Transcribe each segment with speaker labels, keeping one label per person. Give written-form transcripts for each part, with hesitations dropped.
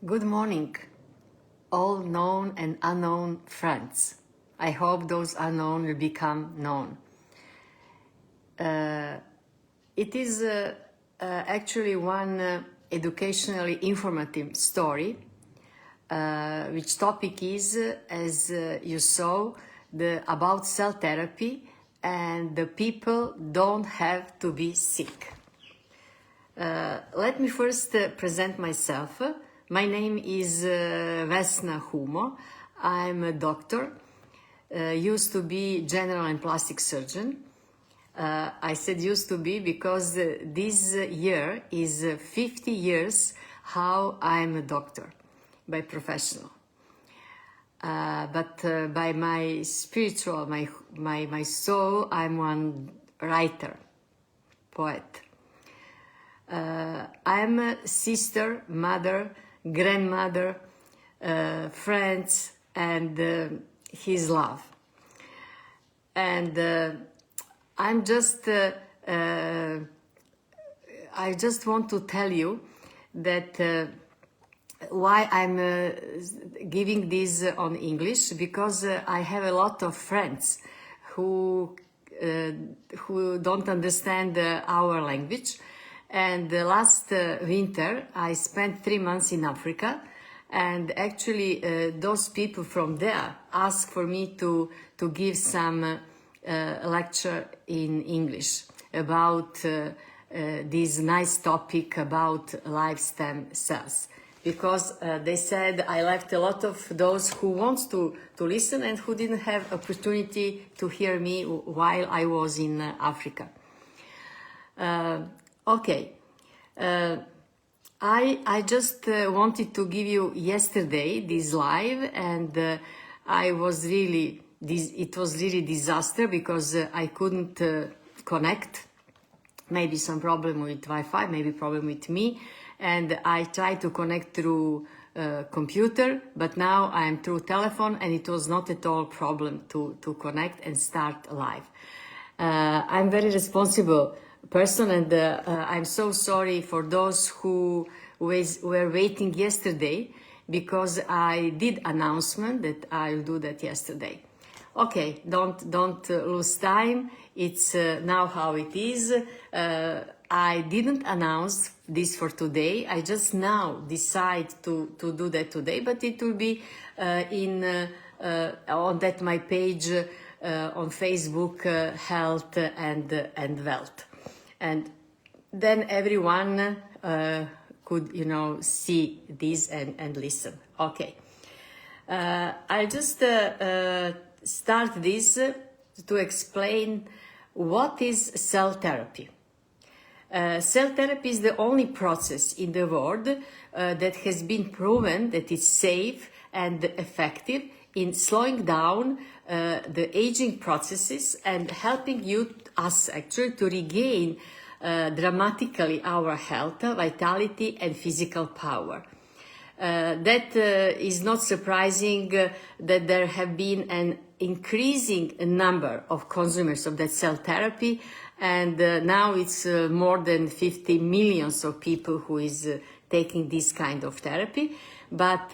Speaker 1: Good morning, all known and unknown friends. I hope those unknown will become known. It is actually one educationally informative story, which topic is, as you saw, about cell therapy, and the people don't have to be sick. Let me first present myself. My name is Vesna Humo. I'm a doctor, used to be general and plastic surgeon. I said used to be because this year is 50 years how I'm a doctor by professional. But by my spiritual, my soul, I'm one writer, poet. I'm a sister, mother, grandmother, friends, and his love. And I just want to tell you that why I'm giving this on English, because I have a lot of friends who don't understand our language. And last winter, I spent 3 months in Africa, and actually those people from there asked for me to give some lecture in English about this nice topic about live stem cells. Because they said I left a lot of those who wants to listen and who didn't have opportunity to hear me while I was in Africa. Okay, I just wanted to give you yesterday this live, and it was really disaster because I couldn't connect. Maybe some problem with Wi-Fi, maybe problem with me, and I tried to connect through computer, but now I'm through telephone, and it was not at all problem to connect and start live. I'm very responsible person, and I'm so sorry for those who were waiting yesterday, because I did announcement that I'll do that yesterday. Okay, don't lose time. It's now how it is. I didn't announce this for today. I just now decide to do that today, but it will be on that my page on Facebook, Health and Wealth. And then everyone could, see this and listen. Okay. I'll just start this to explain what is cell therapy. Cell therapy is the only process in the world that has been proven that it's safe and effective in slowing down the aging processes and helping us actually to regain dramatically our health, vitality, and physical power. That is not surprising that there have been an increasing number of consumers of that cell therapy, and now it's more than 50 million of people who is taking this kind of therapy. But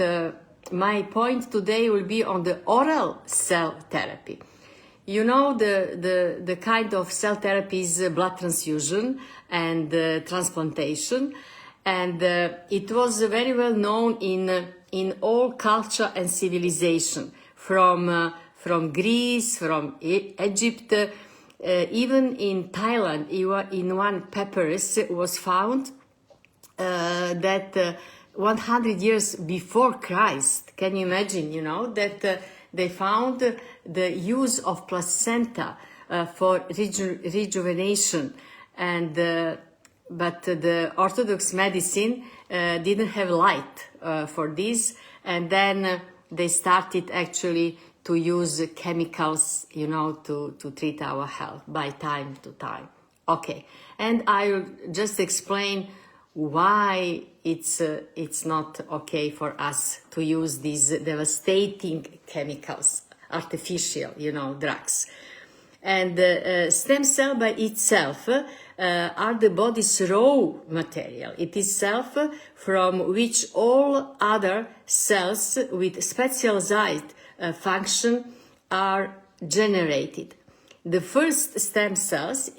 Speaker 1: my point today will be on the oral cell therapy. You know, the kind of cell therapy is blood transfusion and transplantation, and it was very well known in all culture and civilization, from Greece, from Egypt, even in Thailand. In one papyrus was found that 100 years before Christ, can you imagine, that they found the use of placenta for rejuvenation, and but the Orthodox medicine didn't have light for this, and then they started actually to use chemicals, to treat our health by time to time. Okay, and I'll just explain why it's not okay for us to use these devastating chemicals, artificial, drugs. And stem cell by itself are the body's raw material. It is self from which all other cells with specialized function are generated. The first stem cells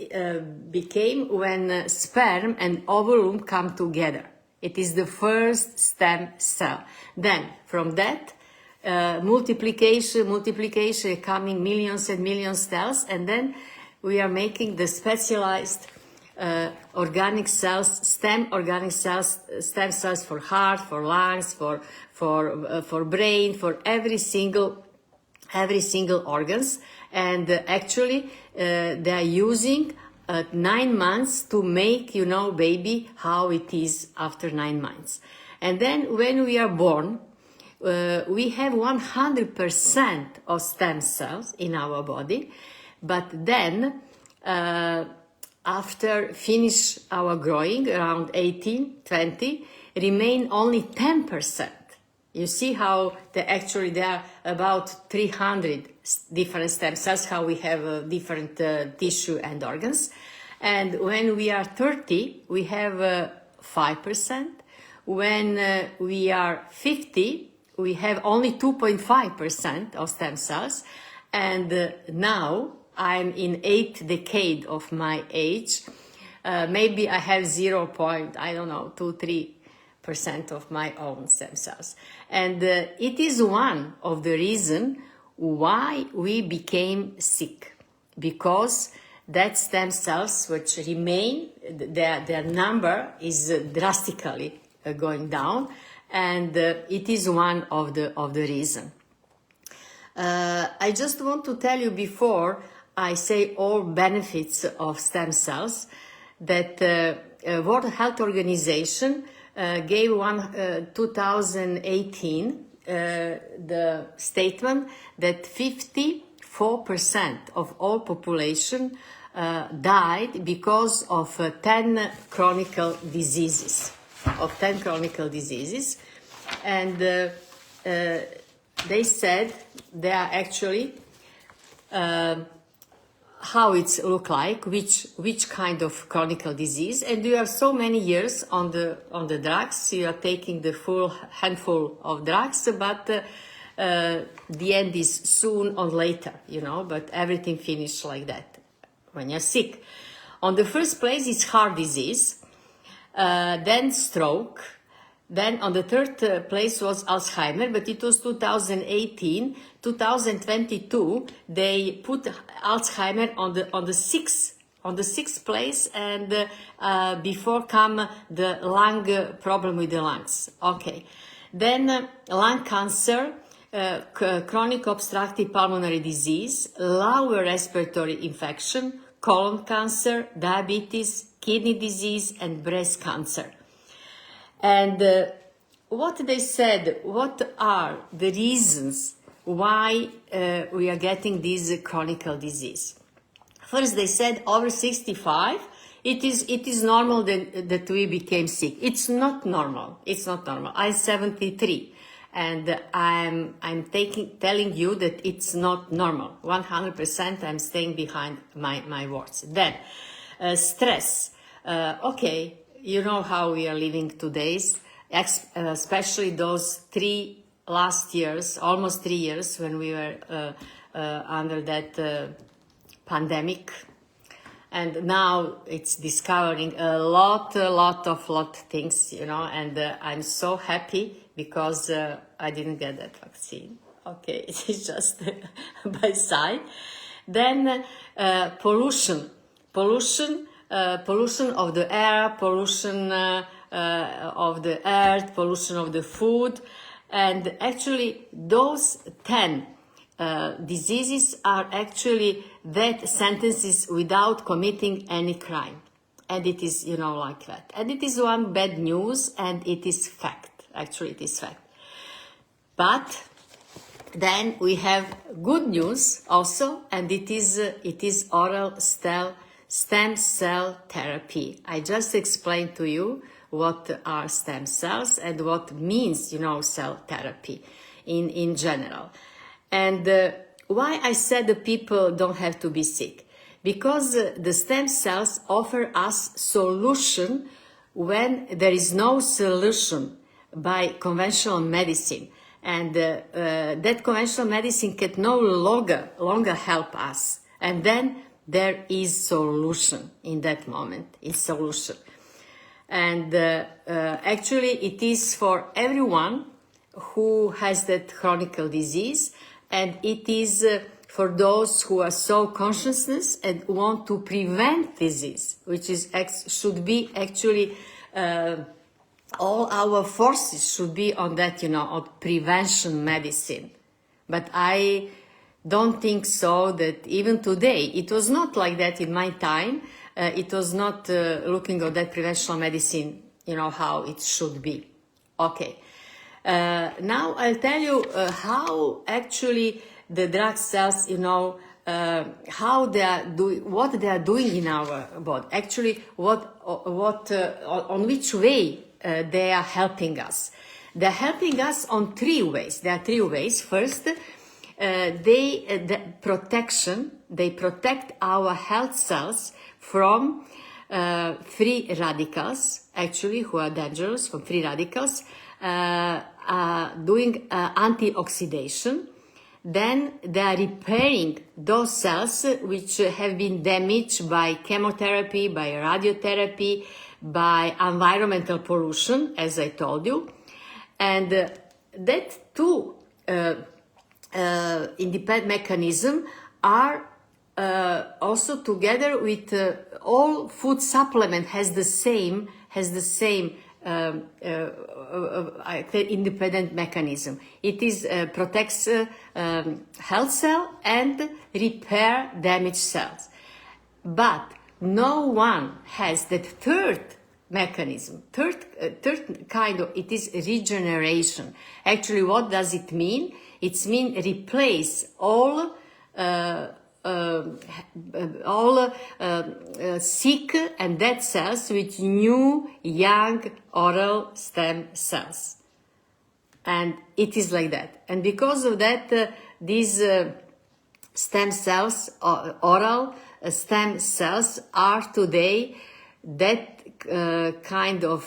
Speaker 1: became when sperm and ovum come together. It is the first stem cell. Then, from that, multiplication, coming millions and millions cells, and then we are making the specialized organic cells, stem cells for heart, for lungs, for brain, for every single organs. And actually they are using 9 months to make, baby, how it is after 9 months. And then when we are born, we have 100% of stem cells in our body, but then after finish our growing around 18, 20, remain only 10%. You see how there are about 300 different stem cells, how we have different tissue and organs. And when we are 30, we have 5%. When we are 50, we have only 2.5% of stem cells. And now I'm in 8th decade of my age. Maybe I have 2-3% of my own stem cells. And it is one of the reasons why we became sick, because that stem cells which remain, their number is drastically going down, and it is one of the reason. I just want to tell you before I say all benefits of stem cells that World Health Organization gave 2018 the statement that 54% of all population died because of 10 chronic diseases. And they said they are actually how it's look like, which kind of chronic disease, and you are so many years on the drugs, you are taking the full handful of drugs, but the end is soon or later, but everything finished like that when you're sick. On the first place is heart disease, then stroke, then on the third place was Alzheimer, but it was 2018. 2022, they put Alzheimer on the sixth place, and before come the lung problem with the lungs. Okay, then lung cancer, chronic obstructive pulmonary disease, lower respiratory infection, colon cancer, diabetes, kidney disease, and breast cancer. And what they said, what are the reasons why we are getting this chronic disease? First, they said over 65, it is normal that we became sick. It's not normal. I'm 73, and I'm telling you that it's not normal. 100%, I'm staying behind my words. Then, stress. Okay. You know how we are living today, especially those almost 3 years when we were under that pandemic. And now it's discovering a lot of things, and I'm so happy because I didn't get that vaccine. Okay, it's just by side. Then pollution of the air, pollution of the earth, pollution of the food. And actually those 10 diseases are actually death sentences without committing any crime. And it is, like that. And it is one bad news, and it is fact. Actually, it is fact. But then we have good news also, and it is oral stem cell therapy. I just explained to you what are stem cells and what means, cell therapy in general. And why I said the people don't have to be sick? because the stem cells offer us solution when there is no solution by conventional medicine, and that conventional medicine can no longer help us, and then there is solution in that moment. It's solution. And actually it is for everyone who has that chronic disease, and it is for those who are so consciousness and want to prevent disease, which is should be actually all our forces should be on that, on prevention medicine. But I don't think so that even today, it was not like that in my time. It was not looking at that prevention medicine, how it should be. Okay. Now I'll tell you how actually the drug cells, how they are doing, what they are doing in our body. Actually, on which way they are helping us. They're helping us on three ways. There are three ways. First, they protect our health cells from free radicals, actually, who are dangerous, from free radicals, doing antioxidation. Then they are repairing those cells which have been damaged by chemotherapy, by radiotherapy, by environmental pollution, as I told you. And that two independent mechanisms are also together with all food supplement has the same independent mechanism. It is protects health cell and repair damaged cells. But no one has that third mechanism, third kind of, it is regeneration. Actually, what does it mean? It means replace all sick and dead cells with new, young, oral stem cells. And it is like that. And because of that, these stem cells, oral stem cells, are today that kind of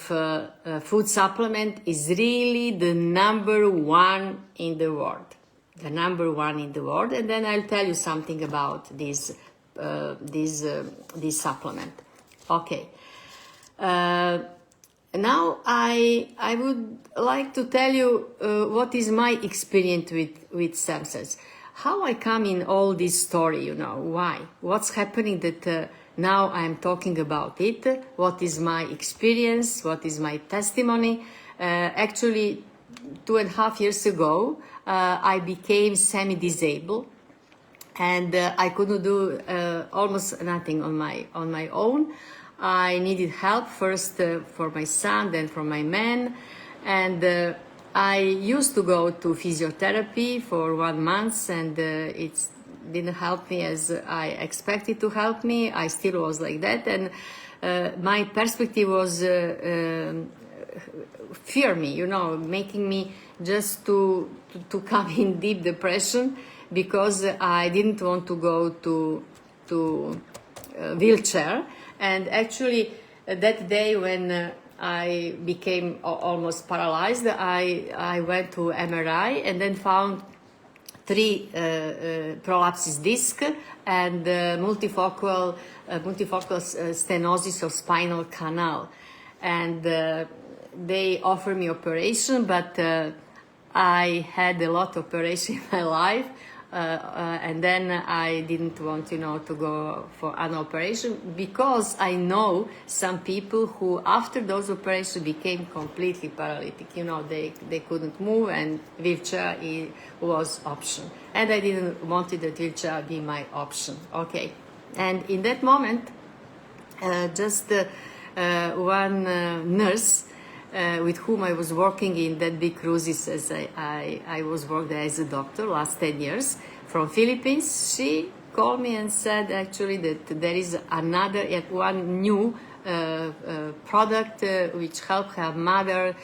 Speaker 1: food supplement is really the number one in the world. The number one in the world. And then I'll tell you something about this supplement. Okay. Now I would like to tell you what is my experience with stem cells. How I come in all this story, why? What's happening that now I'm talking about it? What is my experience? What is my testimony? Actually, 2.5 years ago, I became semi-disabled, and I couldn't do almost nothing on my own. I needed help first for my son, then for my man, and I used to go to physiotherapy for 1 month, and it didn't help me as I expected to help me. I still was like that, and my perspective was fear me, making me just to come in deep depression, because I didn't want to go to wheelchair. And actually, that day when I became almost paralyzed, I went to MRI and then found 3 prolapses disc and multifocal stenosis of spinal canal. And they offered me operation, but I had a lot of operation in my life, and then I didn't want, to go for an operation, because I know some people who after those operations became completely paralytic. They couldn't move, and wheelchair was option. And I didn't want that wheelchair be my option. Okay, and in that moment, just one nurse with whom I was working in that big cruises, as I was working as a doctor last 10 years from Philippines. She called me and said actually that there is one new product which helped her mother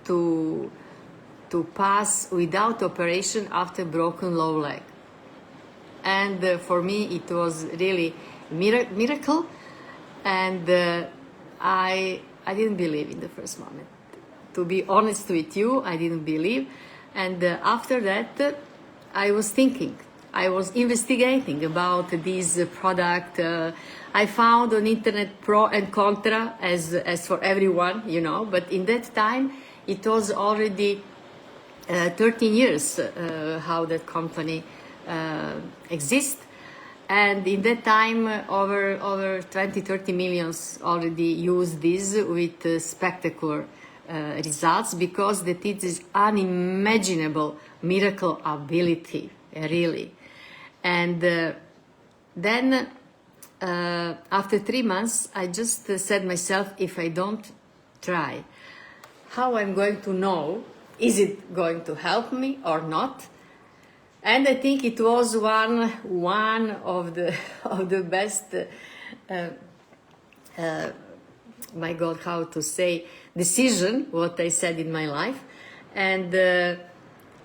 Speaker 1: to pass without operation after broken lower leg. And for me it was really miracle, and I didn't believe in the first moment. To be honest with you, I didn't believe, and after that, I was thinking, I was investigating about this product. I found on internet pro and contra as for everyone, you know. But in that time, it was already 13 years how that company exists. And in that time, over 20-30 millions already used this with spectacular results, because that it is unimaginable miracle ability, really. And then after 3 months, I just said myself, if I don't try, how I'm going to know, is it going to help me or not? And I think it was one of the best, my God, how to say, decision, what I said in my life. And then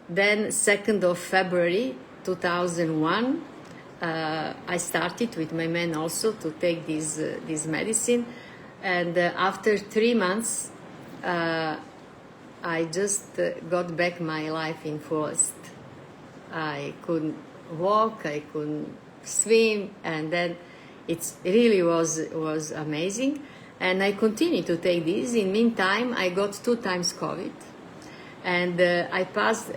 Speaker 1: 2nd of February 2001, I started with my man also to take this medicine. And after 3 months, I just got back my life in fullest. I couldn't walk, I couldn't swim, and then it really was amazing. And I continued to take this. In meantime, I got 2 times COVID, and I passed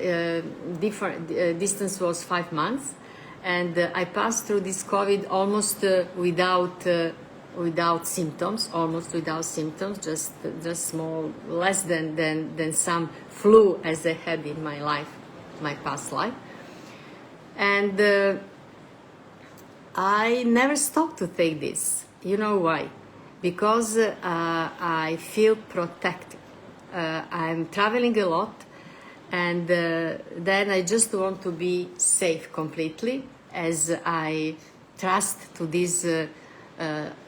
Speaker 1: different distance was 5 months, and I passed through this COVID almost without symptoms, just small, less than some flu as I had in my life, my past life. And I never stopped to take this. You know why? Because I feel protected. I'm traveling a lot, and then I just want to be safe completely, as I trust to this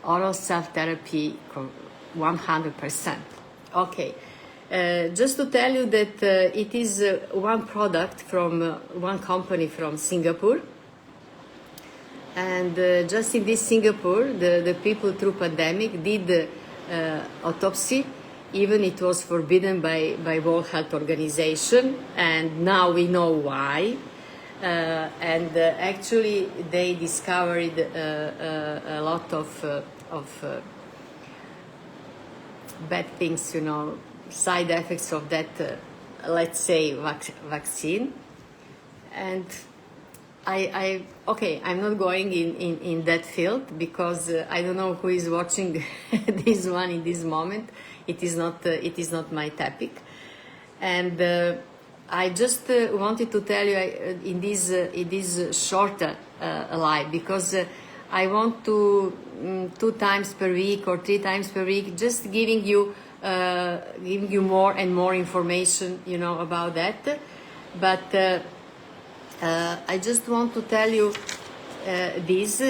Speaker 1: oral self-therapy 100%. Okay. Just to tell you that it is one product from one company from Singapore, and just in this Singapore, the people through pandemic did autopsy. Even it was forbidden by World Health Organization, and now we know why. And actually, they discovered a lot of bad things, you know, side effects of that, let's say, vaccine. And I'm not going in that field, because I don't know who is watching this one in this moment. It is not my topic. And I just wanted to tell you in this shorter live, because I want to 2 times per week or 3 times per week, just giving you more and more information, you know, about that. But I just want to tell you this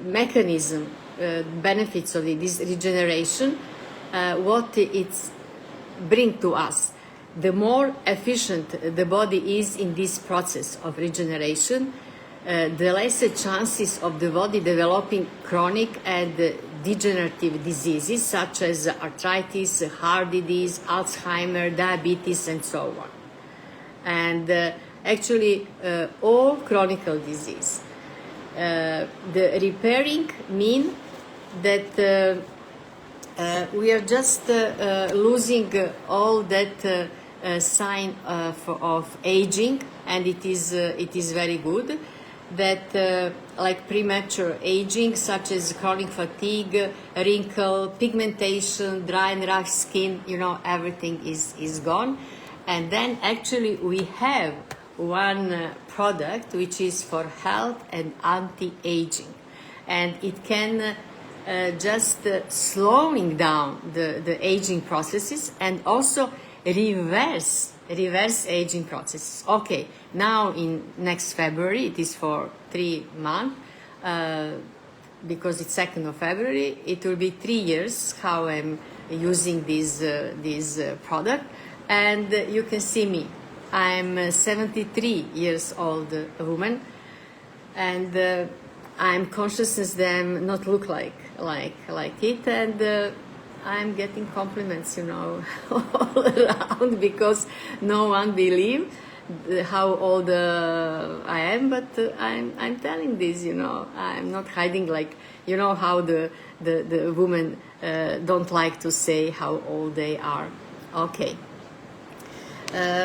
Speaker 1: mechanism, benefits of this regeneration, what it's bring to us. The more efficient the body is in this process of regeneration, the lesser chances of the body developing chronic and degenerative diseases such as arthritis, heart disease, Alzheimer, diabetes, and so on. And actually, all chronic disease. The repairing mean that we are just losing all that sign of aging, and it is very good. That like premature aging, such as chronic fatigue, wrinkle, pigmentation, dry and rough skin, you know, everything is gone. And then actually we have one product which is for health and anti-aging, and it can just slowing down the aging processes, and also reverse aging processes. Okay, now in next February, it is for 3 months, because it's 2nd of February, it will be 3 years how I'm using this product. And you can see me, I'm a 73 years old woman, and I'm conscious them not look like it, and I'm getting compliments, all around, because no one believe how old I am, but I'm telling this, I'm not hiding, like, how the women don't like to say how old they are. Okay.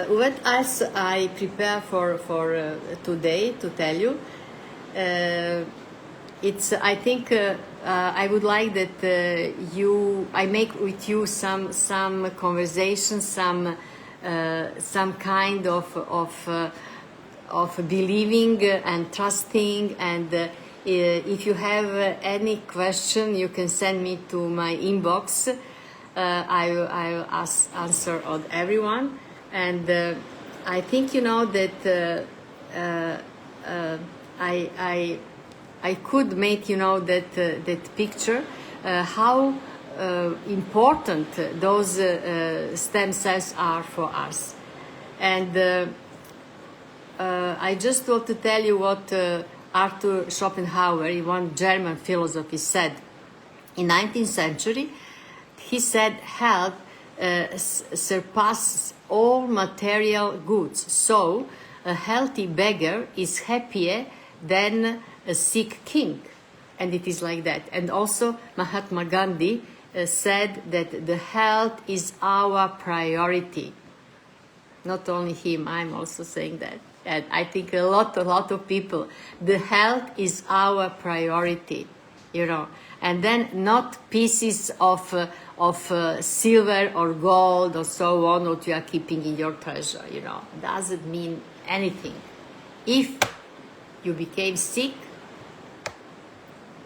Speaker 1: What else I prepare for today to tell you? It's, I think, I would like that I make with you some conversation, some kind of believing and trusting, and if you have any question, you can send me to my inbox. I'll answer on everyone, and I think that I could make that picture how important those stem cells are for us, and I just want to tell you what Arthur Schopenhauer, one German philosopher, said in 19th century. He said health surpasses all material goods, so a healthy beggar is happier than a sick king, and it is like that. And also Mahatma Gandhi said that the health is our priority. Not only him, I'm also saying that, and I think a lot of people, the health is our priority, and then not pieces of silver or gold or so on what you are keeping in your treasure, doesn't mean anything. If you became sick,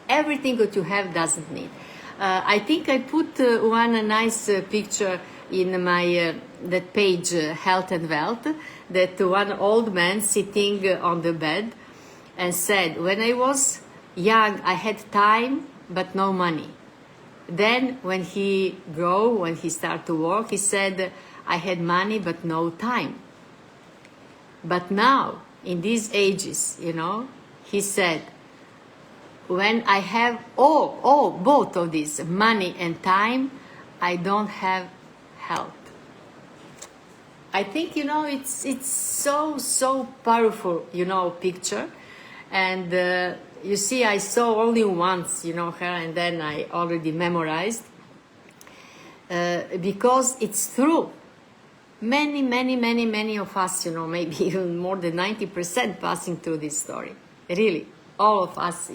Speaker 1: everything that you have doesn't need. I think I put one nice picture in my that page, Health and Wealth, that one old man sitting on the bed and said, when I was young, I had time but no money. Then when he started to work, he said, I had money but no time. But now, in these ages, he said, when I have both of these, money and time, I don't have health. I think, it's so powerful, picture. And you see, I saw only once, her, and then I already memorized. Because it's true. Many of us, maybe even more than 90% passing through this story. Really. All of us,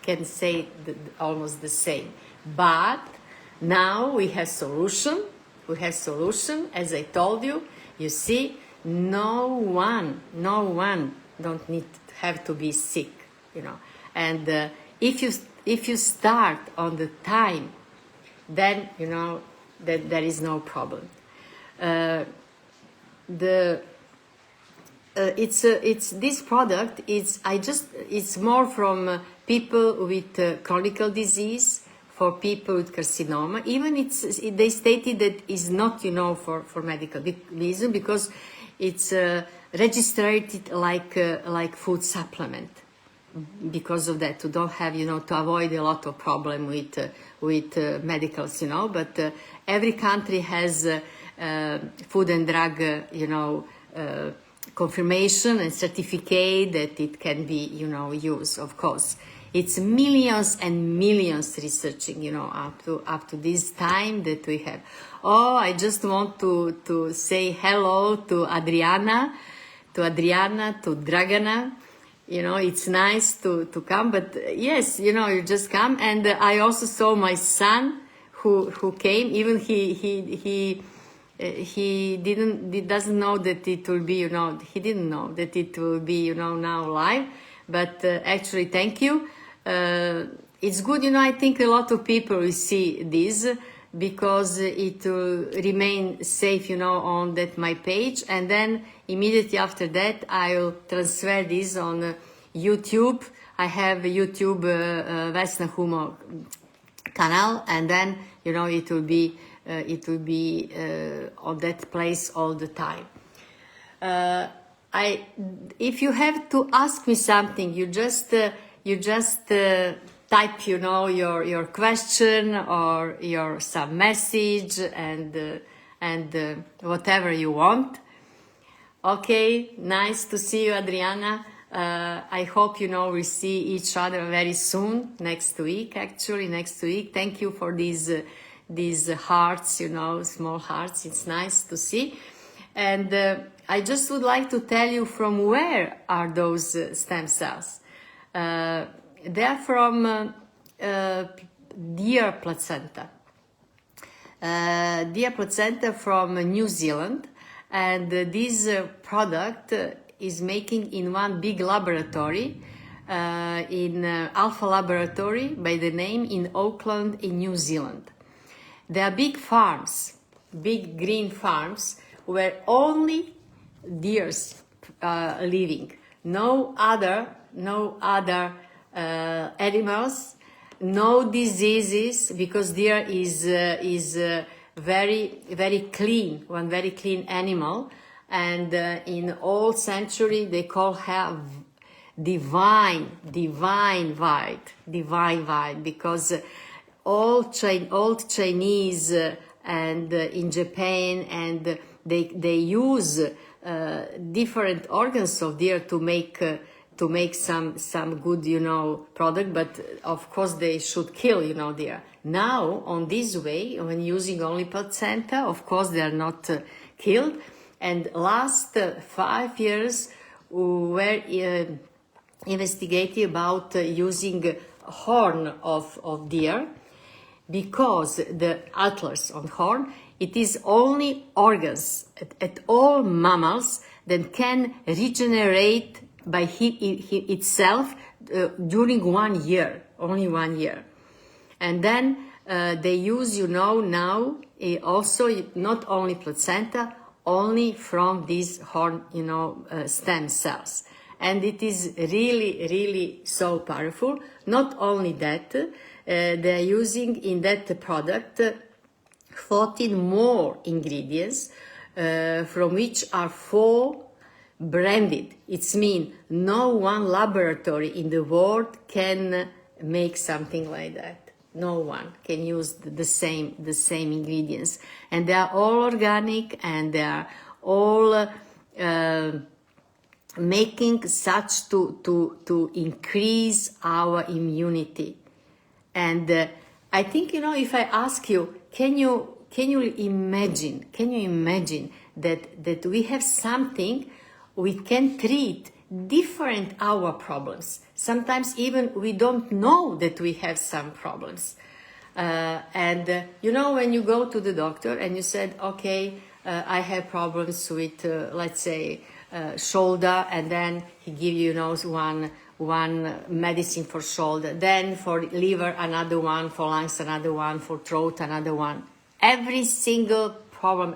Speaker 1: can say almost the same. But now we have solution. As I told you. You see, no one don't have to be sick, And if you start on the time, then that there is no problem. It's this product. It's more from people with chronic disease, for people with carcinoma. Even they stated that it's not for medical reason, because it's registered like food supplement. Because of that, to don't have to avoid a lot of problem with medicals, But every country has food and drug confirmation and certificate that it can be used. Of course, it's millions and millions researching up to this time that we have. I just want to say hello to Adriana, to Dragana. It's nice to come, but yes, you just come. And I also saw my son who came. Even he doesn't know that it will be, he didn't know that it will be, now live. But actually, thank you. It's good, I think a lot of people will see this, because it will remain safe, on that my page. And then immediately after that, I'll transfer this on YouTube. I have a YouTube Vesna Humo channel, and then it will be on that place all the time. if you have to ask me something, you just type, your question or some message and whatever you want. Okay, nice to see you, Adriana. I hope, we see each other very soon, next week. Thank you for these hearts, small hearts. It's nice to see. And I just would like to tell you from where are those stem cells. They are from deer placenta. Deer placenta from New Zealand. And this product is making in one big laboratory, in Alpha Laboratory by the name in Auckland in New Zealand. There are big farms, big green farms where only deers are living. No other animals, no diseases, because deer is very, very clean, one very clean animal. And in old century, they call her divine white, because old Chinese and in Japan, and they use different organs of deer to make some good, product, but of course they should kill, deer. Now, on this way, when using only placenta, of course they are not killed. And last 5 years, we were investigating about using horn of deer, because the antlers on horn, it is only organs at all mammals that can regenerate by itself during 1 year, only 1 year. And then they use, now also not only placenta, only from these horn, stem cells. And it is really, really so powerful. Not only that, they're using in that product 14 more ingredients, from which are 4 branded. It's mean no one laboratory in the world can make something like that. No one can use the same ingredients, and they are all organic, and they are all making such to increase our immunity. And I think, if I ask you, can you imagine that we have something we can treat different our problems. Sometimes even we don't know that we have some problems. And when you go to the doctor and you said, okay, I have problems with, let's say, shoulder, and then he give you, one medicine for shoulder, then for liver another one, for lungs another one, for throat another one. Every single problem,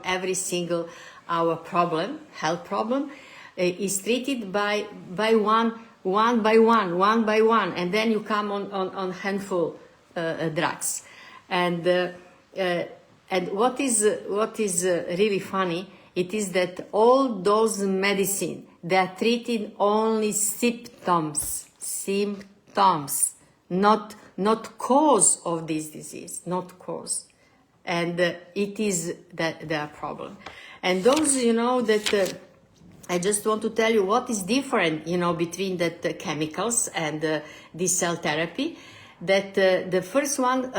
Speaker 1: our problem, health problem, is treated by one by one, and then you come on handful drugs. And what is really funny, it is that all those medicine, they are treating only symptoms, not cause of this disease, not cause. And it is their problem. And those, that I just want to tell you what is different, between the chemicals and this cell therapy. That the first one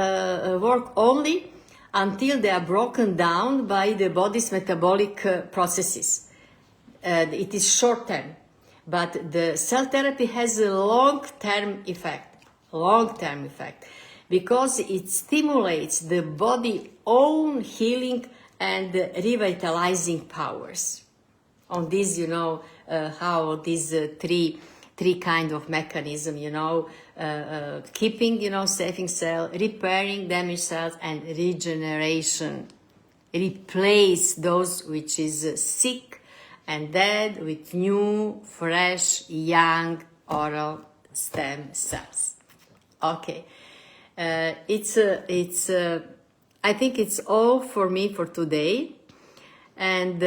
Speaker 1: work only until they are broken down by the body's metabolic processes. It is short term, but the cell therapy has a long-term effect, because it stimulates the body's own healing and revitalizing powers. On this, how these three kind of mechanism, keeping, saving cell, repairing damaged cells, and regeneration. Replace those which is sick and dead with new, fresh, young oral stem cells. Okay, I think it's all for me for today, and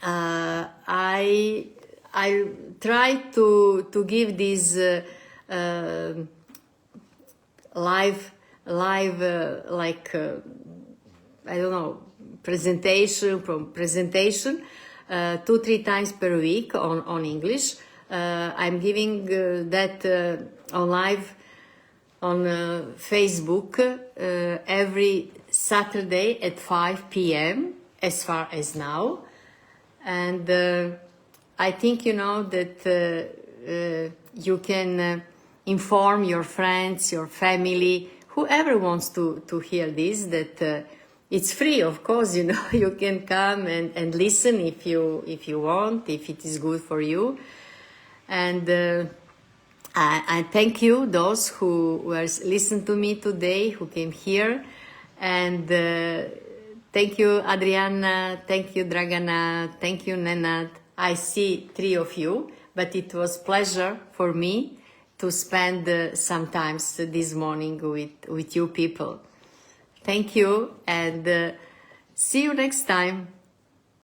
Speaker 1: I try to give this live like I don't know, presentation 2-3 times per week on English. I'm giving that on live on Facebook every Saturday at 5 p.m. as far as now. And I think, you know, that you can inform your friends, your family, whoever wants to hear this, that it's free, of course, you know, you can come and listen if you want, if it is good for you. And I thank you, those who were listening to me today, who came here. And thank you, Adriana. Thank you, Dragana. Thank you, Nenad. I see 3 of you, but it was pleasure for me to spend sometimes this morning with you people. Thank you, and see you next time.